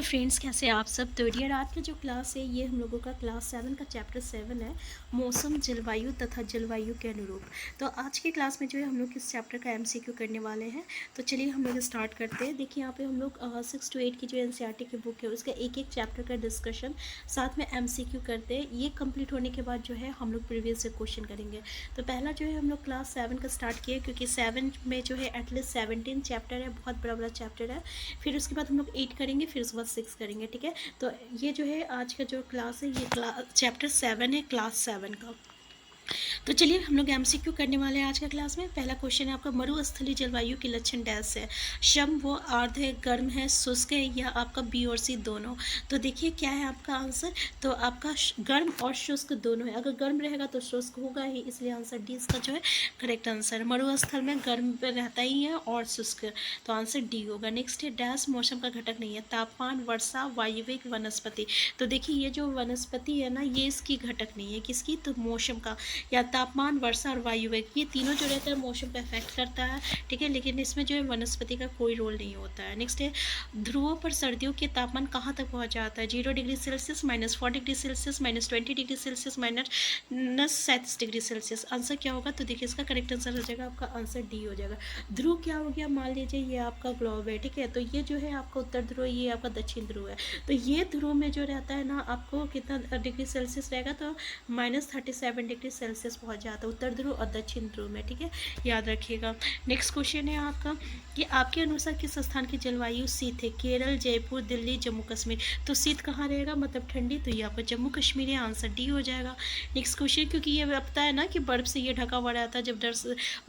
Friends, कैसे आप सब। तो डियर, आज का जो क्लास है ये हम लोगों का क्लास 7 का चैप्टर 7 है, मौसम, जलवायु तथा जलवायु के अनुरूप। तो आज की क्लास में जो है हम लोग इस चैप्टर का एमसीक्यू करने वाले हैं। तो चलिए हम लोग स्टार्ट करते हैं। देखिए यहाँ पे हम लोग 6 to 8 की जो एनसीईआरटी की बुक है उसका एक एक चैप्टर का डिस्कशन साथ में एमसीक्यू करते हैं। ये कंप्लीट होने के बाद जो है हम लोग प्रीवियस से क्वेश्चन करेंगे। तो पहला जो है हम लोग क्लास 7 का स्टार्ट किया, क्योंकि 7 में जो है एटलीस्ट 17 चैप्टर है, बहुत बड़ा बड़ा चैप्टर है। फिर उसके बाद हम लोग 8 करेंगे, फिर उसके बाद 6 करेंगे। ठीक है, तो ये जो है आज का जो क्लास है ये चैप्टर 7 है, क्लास 7 का। तो चलिए हम लोग एमसीक्यू करने वाले हैं आज का क्लास में। पहला क्वेश्चन है आपका, मरुस्थलीय जलवायु के लक्षण डैश है। शम व आर्द्र है, गर्म है, शुष्क है, या आपका बी और सी दोनों। तो देखिए क्या है आपका आंसर। तो आपका गर्म और शुष्क दोनों है। अगर गर्म रहेगा तो शुष्क होगा ही, इसलिए आंसर डी इसका जो है करेक्ट आंसर है। मरुस्थल में गर्म रहता ही है और शुष्क, तो आंसर डी होगा। नेक्स्ट है, डैश मौसम का घटक नहीं है। तापमान, वर्षा, वायविक, वनस्पति। तो देखिए ये जो वनस्पति है ना, ये इसकी घटक नहीं है। किसकी? तो मौसम का। या तापमान, वर्षा और वायुवेग, ये तीनों जो रहता है मौसम को अफेक्ट करता है। ठीक है, लेकिन इसमें जो है वनस्पति का कोई रोल नहीं होता है। नेक्स्ट है, ध्रुवों पर सर्दियों के तापमान कहाँ तक पहुँच जाता है? 0 degree Celsius, -4 degree Celsius, -20 degree Celsius, -37 degree Celsius. Answer क्या होगा? तो देखिए इसका करेक्ट आंसर हो जाएगा आपका आंसर डी हो जाएगा। ध्रुव क्या हो गया? मान लीजिए ये आपका ग्लोब है। ठीक है, तो ये जो है आपका उत्तर ध्रुव, ये आपका दक्षिण ध्रुव है। तो ये ध्रुव में जो रहता है ना, आपको कितना डिग्री सेल्सियस रहेगा? तो -37 डिग्री सेल्सियस पहुंच जाता है उत्तर ध्रुव और दक्षिण ध्रुव में। ठीक है, याद रखिएगा। नेक्स्ट क्वेश्चन है आपका कि आपके अनुसार किस स्थान की जलवायु शीत है? केरल, जयपुर, दिल्ली, जम्मू कश्मीर। तो शीत कहाँ रहेगा? मतलब ठंडी, तो ये आपका जम्मू कश्मीर है, आंसर डी हो जाएगा। नेक्स्ट क्वेश्चन, क्योंकि ये पता है ना कि बर्फ से ये ढका हुआ रहता है, जब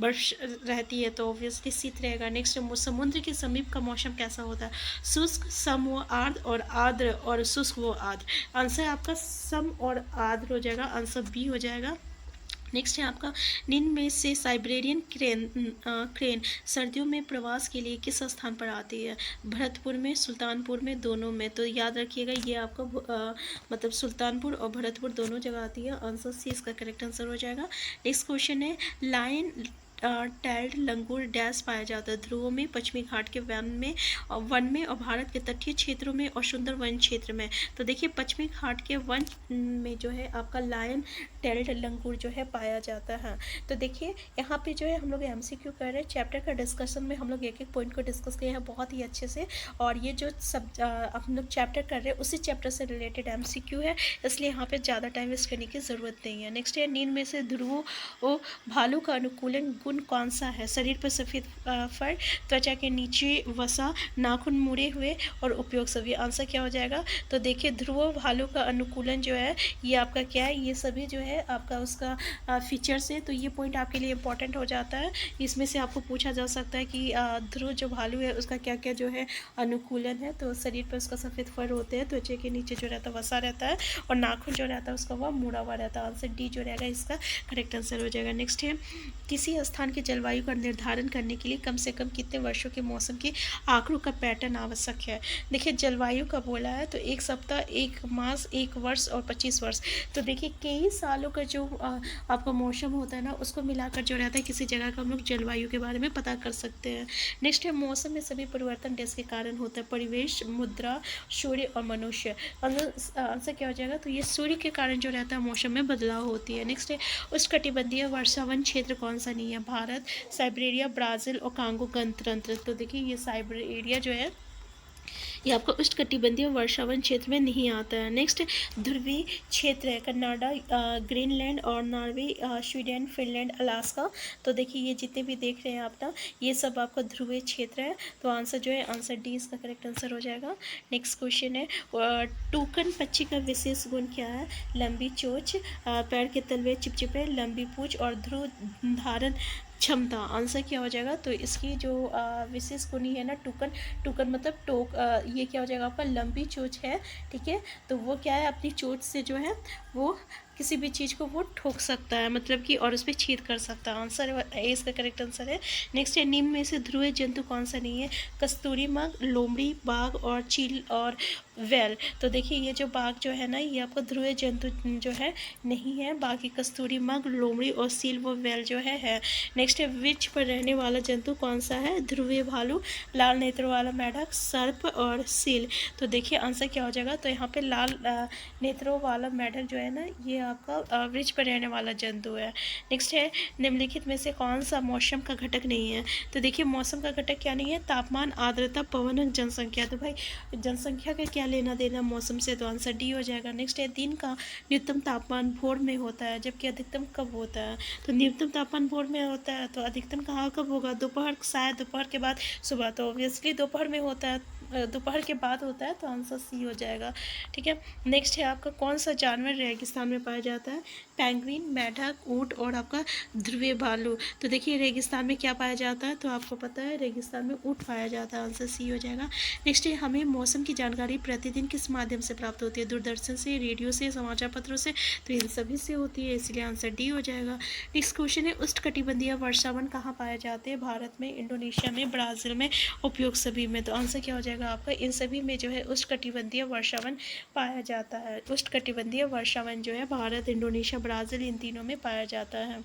बर्फ रहती है तो ऑब्वियसली शीत रहेगा। नेक्स्ट, समुद्र के समीप का मौसम कैसा होता है? शुष्क, सम व आर्द्र, और आर्द्र और शुष्क व आर्द्र। आंसर आपका सम और आर्द्र हो जाएगा, आंसर बी हो जाएगा। नेक्स्ट है आपका, निम्न में से साइबेरियन क्रेन सर्दियों में प्रवास के लिए किस स्थान पर आती है? भरतपुर में, सुल्तानपुर में, दोनों में। तो याद रखिएगा ये आपका मतलब सुल्तानपुर और भरतपुर दोनों जगह आती है, आंसर सी इसका करेक्ट आंसर हो जाएगा। नेक्स्ट क्वेश्चन है, लाइन टेल्ड लंगूर डैश पाया जाता है? ध्रुवों में, पश्चिमी घाट के वन में और भारत के तटीय क्षेत्रों में और सुंदर वन क्षेत्र में। तो देखिए पश्चिमी घाट के वन में जो है आपका लायन टेल्ड लंगूर जो है पाया जाता है। तो देखिए यहाँ पे जो है हम लोग एमसीक्यू कर रहे हैं। चैप्टर का डिस्कशन में हम लोग एक एक पॉइंट को डिस्कस किए हैं बहुत ही अच्छे से, और ये जो सब हम लोग चैप्टर कर रहे हैं उसी चैप्टर से रिलेटेड एमसीक्यू है, इसलिए यहाँ पे ज़्यादा टाइम वेस्ट करने की ज़रूरत नहीं है। नेक्स्ट है, निम्न में से ध्रुवों भालू का अनुकूलन गुण कौन सा है? शरीर पर सफ़ेद फर, त्वचा के नीचे वसा, नाखून मुड़े हुए और उपयोग सभी। आंसर क्या हो जाएगा? तो देखिए ध्रुव भालू का अनुकूलन जो है ये आपका क्या है? ये सभी जो है आपका उसका फीचर्स है, तो ये पॉइंट आपके लिए इंपॉर्टेंट हो जाता है। इसमें से आपको पूछा जा सकता है कि ध्रुव जो भालू है उसका क्या क्या जो है अनुकूलन है। तो शरीर पर उसका सफ़ेद फर होते हैं, त्वचा के नीचे जो रहता है वसा रहता है, और नाखून जो रहता है उसका वह मुड़ा हुआ रहता है। आंसर डी जो रहेगा इसका करेक्ट आंसर हो जाएगा। नेक्स्ट है, किसी स्थान की जलवायु का निर्धारण करने के लिए कम से कम कितने वर्षों के मौसम के आंकड़ों का पैटर्न आवश्यक है? देखिए जलवायु का बोला है तो 1 सप्ताह, 1 मास, 1 वर्ष और 25 वर्ष। तो देखिए कई सालों का जो आपका मौसम होता है ना, उसको मिलाकर जो रहता है किसी जगह का हम लोग जलवायु के बारे में पता कर सकते हैं। नेक्स्ट है, मौसम में सभी परिवर्तन किसके कारण होता है? परिवेश, मुद्रा, सूर्य और मनुष्य। आंसर क्या हो जाएगा? तो ये सूर्य के कारण जो रहता है मौसम में बदलाव होती है। नेक्स्ट है, उष्णकटिबंधीय वर्षावन क्षेत्र कौन सा नहीं है? भारत, साइबेरिया, ब्राज़ील और कांगो गणतंत्र। तो देखिए ये साइबेरिया जो है ये आपका उष्णकटिबंधीय वर्षावन क्षेत्र में नहीं आता है। नेक्स्ट ध्रुवीय क्षेत्र है, कनाडा, ग्रीनलैंड और नॉर्वे, स्वीडन, फिनलैंड, अलास्का। तो देखिए ये जितने भी देख रहे हैं आप ना, ये सब आपका ध्रुवीय क्षेत्र है, तो आंसर जो है आंसर डी इसका करेक्ट आंसर हो जाएगा। नेक्स्ट क्वेश्चन है, टूकन पक्षी का विशेष गुण क्या है? लंबी चोंच, पैर के तलवे चिपचिपे, लंबी पूंछ और ध्रुव धारण क्षमता। आंसर क्या हो जाएगा? तो इसकी जो विशेष गुण है ना, टूकन मतलब टोक, ये क्या हो जाएगा आपका? लंबी चोंच है। ठीक है, तो वो क्या है? अपनी चोंच से जो है वो किसी भी चीज़ को वो ठोक सकता है, मतलब कि और उस पर छेद कर सकता है। आंसर ए इसका करेक्ट आंसर है। नेक्स्ट है, निम्न में से ध्रुवीय जंतु कौन सा नहीं है? कस्तूरी मग, लोमड़ी, बाघ और चील और वेल। तो देखिए ये जो बाघ जो है ना, ये आपका ध्रुवीय जंतु जो है नहीं है। बाकी कस्तूरी मग, लोमड़ी और सील व वेल जो है। नेक्स्ट है, वृक्ष पर रहने वाला जंतु कौन सा है? ध्रुवीय भालू, लाल नेत्र वाला मेढक, सर्प और सील। तो देखिए आंसर क्या हो जाएगा? तो यहाँ पे लाल नेत्रों वाला मेढक जो है ना, ये आपका वृक्ष पर रहने वाला जंतु है। नेक्स्ट है, निम्नलिखित में से कौन सा मौसम का घटक नहीं है? तो देखिए मौसम का घटक क्या नहीं है? तापमान, आर्द्रता, पवन, जनसंख्या। तो भाई जनसंख्या का क्या लेना देना मौसम से? तो आंसर डी हो जाएगा। नेक्स्ट है, दिन का न्यूनतम तापमान भोर में होता है, जबकि अधिकतम कब होता है? तो न्यूनतम तापमान भोर में होता है, तो अधिकतम कहाँ कब होगा? दोपहर, शायद दोपहर के बाद सुबह। तो ऑब्वियसली दोपहर में होता है, दोपहर के बाद होता है, तो आंसर सी हो जाएगा। ठीक है। नेक्स्ट है आपका, कौन सा जानवर रेगिस्तान में पाया जाता है? पेंगुइन, मेढक, ऊंट और आपका ध्रुवीय भालू। तो देखिए रेगिस्तान में क्या पाया जाता है? तो आपको पता है रेगिस्तान में ऊंट पाया जाता है, आंसर सी हो जाएगा। नेक्स्ट है, हमें मौसम की जानकारी प्रतिदिन किस माध्यम से प्राप्त होती है? दूरदर्शन से, रेडियो से, समाचार पत्रों से। तो इन सभी से होती है, इसलिए आंसर डी हो जाएगा। नेक्स्ट क्वेश्चन है, उष्णकटिबंधीय वर्षावन कहाँ पाए जाते हैं? भारत में, इंडोनेशिया में, ब्राज़ील में, उपयुक्त सभी में। तो आंसर क्या हो जाएगा आपका? इन सभी में जो है उष्णकटिबंधीय वर्षावन पाया जाता है। उष्णकटिबंधीय वर्षावन जो है भारत, इंडोनेशिया, ब्राज़ील, इन तीनों में पाया जाता है।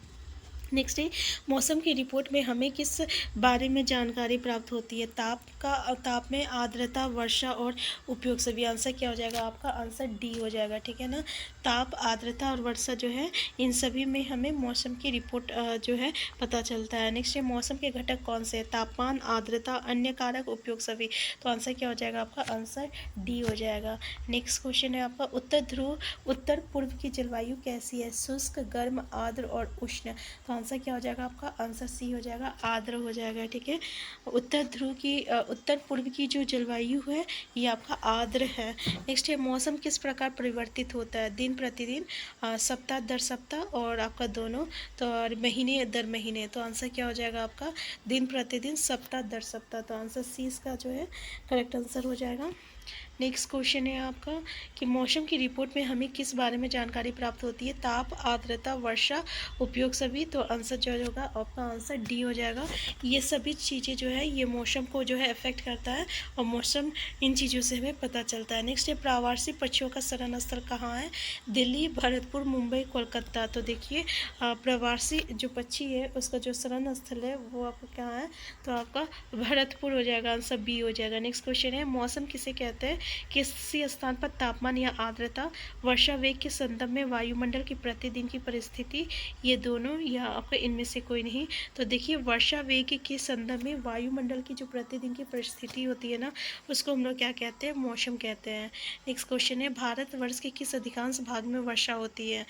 नेक्स्ट है, मौसम की रिपोर्ट में हमें किस बारे में जानकारी प्राप्त होती है? ताप में, आर्द्रता, वर्षा और उपयोग सभी। आंसर क्या हो जाएगा आपका? आंसर डी हो जाएगा। ठीक है ना, ताप, आर्द्रता और वर्षा जो है, इन सभी में हमें मौसम की रिपोर्ट जो है पता चलता है। नेक्स्ट है, मौसम के घटक कौन से? तापमान, आर्द्रता, अन्य कारक, उपयोग सभी। तो आंसर क्या हो जाएगा आपका? आंसर डी हो जाएगा। नेक्स्ट क्वेश्चन है आपका, उत्तर ध्रुव, उत्तर पूर्व की जलवायु कैसी है? शुष्क, गर्म, आर्द्र और उष्ण। तो आंसर क्या हो जाएगा आपका? आंसर सी हो जाएगा, आर्द्र हो जाएगा। ठीक है, उत्तर ध्रुव की उत्तर पूर्व की जो जलवायु है ये आपका आर्द्र है। नेक्स्ट है, मौसम किस प्रकार परिवर्तित होता है? दिन प्रतिदिन, सप्ताह दर सप्ताह और आपका दोनों, तो और महीने दर महीने। तो आंसर क्या हो जाएगा आपका? दिन प्रतिदिन, सप्ताह दर सप्ताह। तो आंसर सी इसका जो है करेक्ट आंसर हो जाएगा। नेक्स्ट क्वेश्चन है आपका कि मौसम की रिपोर्ट में हमें किस बारे में जानकारी प्राप्त होती है? ताप, आर्द्रता, वर्षा, उपयोग सभी। तो आंसर जो होगा आपका आंसर डी हो जाएगा। ये सभी चीज़ें जो है ये मौसम को जो है अफेक्ट करता है, और मौसम इन चीज़ों से हमें पता चलता है। नेक्स्ट है, प्रवासी पक्षियों का शरण स्थल कहाँ है? दिल्ली, भरतपुर, मुंबई, कोलकाता। तो देखिए प्रवासी जो पक्षी है उसका जो शरण स्थल है वो आपका क्या है? तो आपका भरतपुर हो जाएगा, आंसर बी हो जाएगा। नेक्स्ट क्वेश्चन है, मौसम किसे कहते हैं? किसी स्थान पर तापमान या आर्द्रता, वर्षा वेग के संदर्भ में वायुमंडल की प्रतिदिन की परिस्थिति, ये दोनों या आपको इनमें से कोई नहीं। तो देखिए वर्षा वेग के संदर्भ में वायुमंडल की जो प्रतिदिन की परिस्थिति होती है ना, उसको हम लोग क्या कहते हैं? मौसम कहते हैं। नेक्स्ट क्वेश्चन है, भारतवर्ष के किस अधिकांश भाग में वर्षा होती है?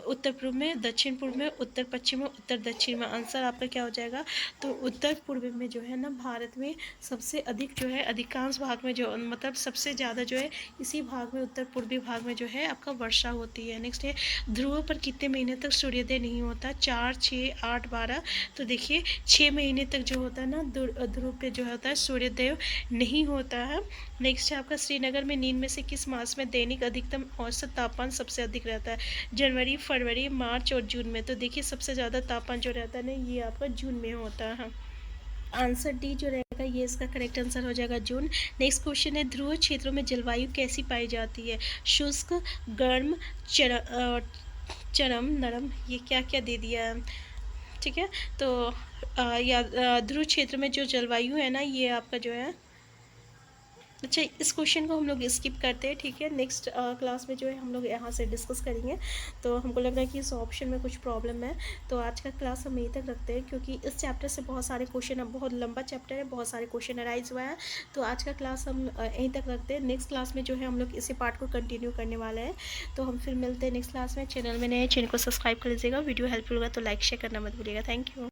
उत्तर पूर्व में, दक्षिण पूर्व में, उत्तर पश्चिम में, उत्तर दक्षिण में। आंसर आपका क्या हो जाएगा? तो उत्तर पूर्व में जो है ना भारत में सबसे अधिक जो है, अधिकांश भाग में जो मतलब सबसे ज़्यादा जो है इसी भाग में, उत्तर पूर्वी भाग में जो है आपका वर्षा होती है। नेक्स्ट है, ध्रुव पर कितने महीने तक सूर्योदय नहीं होता? 4, 6, 8, 12। तो देखिए 6 महीने तक जो होता है ना ध्रुव पे जो होता है सूर्योदय नहीं होता है। नेक्स्ट है आपका, श्रीनगर में निम्न में से किस मास में दैनिक अधिकतम औसत तापमान सबसे अधिक रहता है? जनवरी, फरवरी, मार्च और जून में। तो देखिए सबसे ज़्यादा तापमान जो रहता है ना ये आपका जून में होता है। आंसर डी जो रहेगा ये इसका करेक्ट आंसर हो जाएगा, जून। नेक्स्ट क्वेश्चन है, ध्रुव क्षेत्रों में जलवायु कैसी पाई जाती है? शुष्क, गर्म, चरम, नरम। ये क्या क्या दे दिया है? ठीक है, तो ध्रुव क्षेत्र में जो जलवायु है ना ये आपका जो है, अच्छा इस क्वेश्चन को हम लोग स्किप करते हैं। ठीक है, नेक्स्ट क्लास में जो है हम लोग यहाँ से डिस्कस करेंगे। तो हमको लग रहा है कि इस ऑप्शन में कुछ प्रॉब्लम है, तो आज का क्लास हम यहीं तक रखते हैं, क्योंकि इस चैप्टर से बहुत सारे क्वेश्चन, अब बहुत लंबा चैप्टर है, बहुत सारे क्वेश्चन अराइज हुआ है। तो आज का क्लास हम यहीं तक रखते हैं। नेक्स्ट क्लास में जो है हम लोग इसी पार्ट को कंटिन्यू करने वाले हैं। तो हम फिर मिलते हैं नेक्स्ट क्लास में। चैनल में नए, चैनल को सब्सक्राइब कर लीजिएगा। वीडियो हेल्पफुल होगा तो लाइक शेयर करना मत भूलिएगा। Thank you.